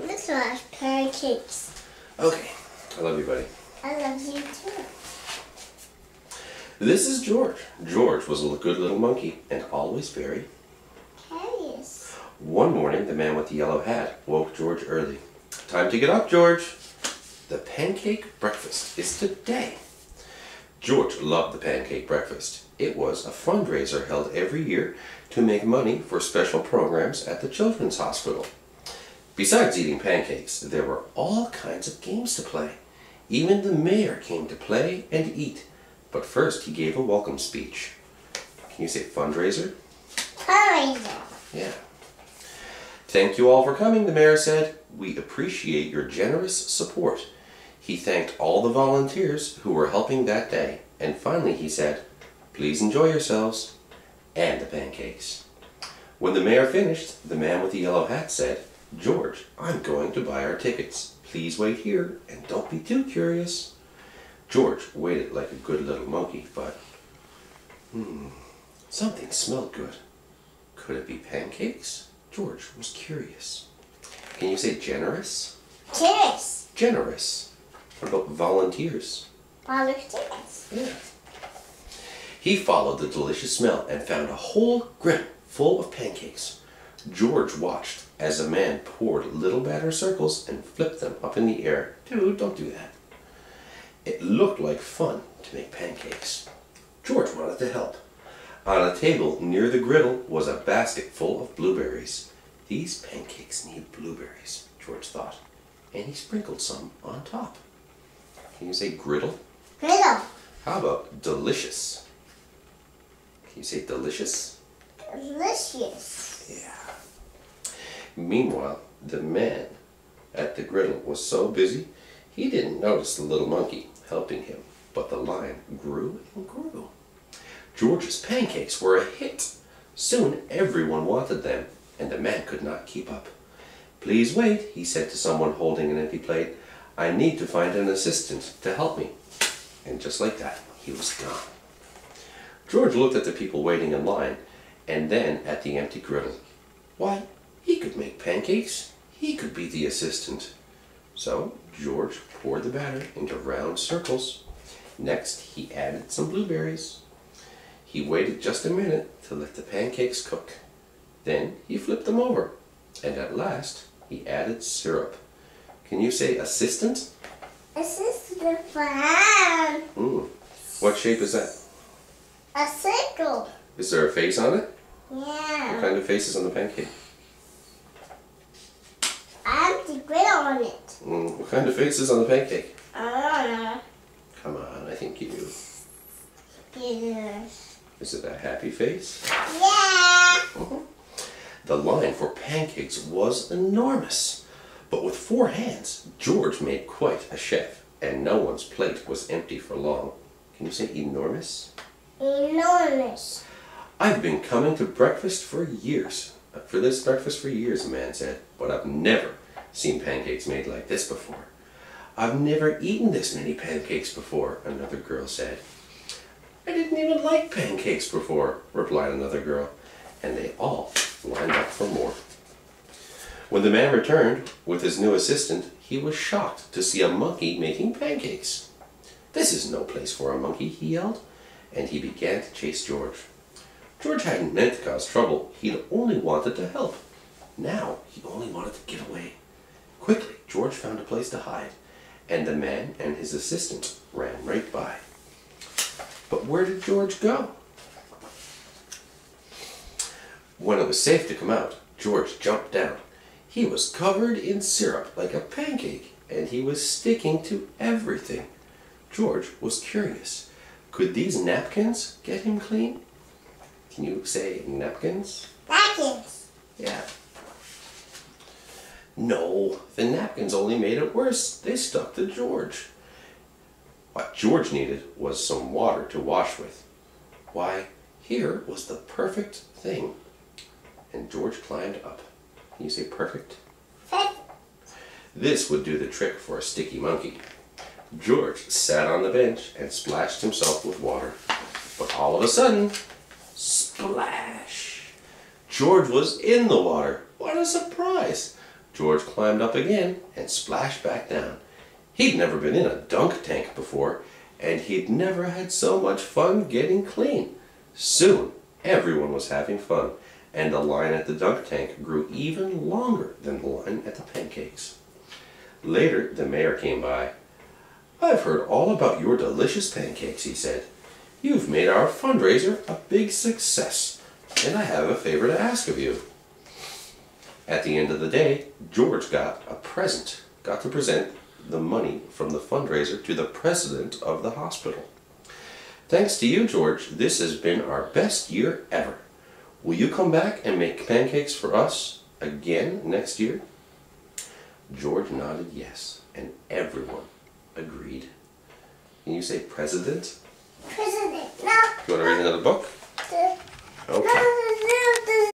This one's pancakes. Okay. I love you, buddy. I love you too. This is George. George was a good little monkey and always very Curious. One morning, the man with the yellow hat woke George early. Time to get up, George. The pancake breakfast is today. George loved the pancake breakfast. It was a fundraiser held every year to make money for special programs at the children's hospital. Besides eating pancakes, there were all kinds of games to play. Even the mayor came to play and eat. But first, he gave a welcome speech. Can you say fundraiser? Fundraiser. Yeah. Thank you all for coming, the mayor said. We appreciate your generous support. He thanked all the volunteers who were helping that day. And finally he said, please enjoy yourselves and the pancakes. When the mayor finished, the man with the yellow hat said, George, I'm going to buy our tickets. Please wait here and don't be too curious. George waited like a good little monkey, but something smelled good. Could it be pancakes? George was curious. Can you say generous? Generous. Generous. What about volunteers? Volunteers. Yeah. He followed the delicious smell and found a whole griddle full of pancakes. George watched as a man poured little batter circles and flipped them up in the air. Dude, don't do that. It looked like fun to make pancakes. George wanted to help. On a table near the griddle was a basket full of blueberries. These pancakes need blueberries, George thought, and he sprinkled some on top. Can you say griddle? Griddle. How about delicious? Can you say delicious? Delicious. Yeah. Meanwhile, the man at the griddle was so busy, he didn't notice the little monkey helping him, but the line grew and grew. George's pancakes were a hit. Soon everyone wanted them, and the man could not keep up. Please wait, he said to someone holding an empty plate. I need to find an assistant to help me. And just like that, he was gone. George looked at the people waiting in line, and then at the empty griddle. Why, he could make pancakes. He could be the assistant. So George poured the batter into round circles. Next, he added some blueberries. He waited just a minute to let the pancakes cook. Then he flipped them over. And at last, he added syrup. Can you say assistant? Assistant for hand. What shape is that? A circle. Is there a face on it? Yeah. What kind of face is on the pancake? I have the griddle on it. What kind of face is on the pancake? I don't know. Come on, I think you do. Yes. Is it a happy face? Yeah. The line for pancakes was enormous. But with 4 hands, George made quite a chef, and no one's plate was empty for long. Can you say enormous? Enormous. I've been coming to breakfast for years. For this breakfast for years, the man said, but I've never seen pancakes made like this before. I've never eaten this many pancakes before, another girl said. I didn't even like pancakes before, replied another girl, and they all lined up for more. When the man returned with his new assistant, he was shocked to see a monkey making pancakes. This is no place for a monkey, he yelled, and he began to chase George. George hadn't meant to cause trouble, he'd only wanted to help. Now he only wanted to get away. Quickly, George found a place to hide, and the man and his assistant ran right by. But where did George go? When it was safe to come out, George jumped down. He was covered in syrup like a pancake, and he was sticking to everything. George was curious. Could these napkins get him clean? Can you say napkins? Napkins. Yeah. No, the napkins only made it worse. They stuck to George. What George needed was some water to wash with. Why, here was the perfect thing. And George climbed up. Can you say perfect? Perfect. This would do the trick for a sticky monkey. George sat on the bench and splashed himself with water. But all of a sudden, splash! George was in the water. What a surprise! George climbed up again and splashed back down. He'd never been in a dunk tank before, and he'd never had so much fun getting clean. Soon, everyone was having fun, and the line at the dunk tank grew even longer than the line at the pancakes. Later, the mayor came by. "I've heard all about your delicious pancakes," he said. "You've made our fundraiser a big success, and I have a favor to ask of you." At the end of the day, George got a present, got to present the money from the fundraiser to the president of the hospital. "Thanks to you, George, this has been our best year ever. Will you come back and make pancakes for us again next year?" George nodded yes, and everyone agreed. Can you say president? President. No. You want to read another book? The, Okay. no.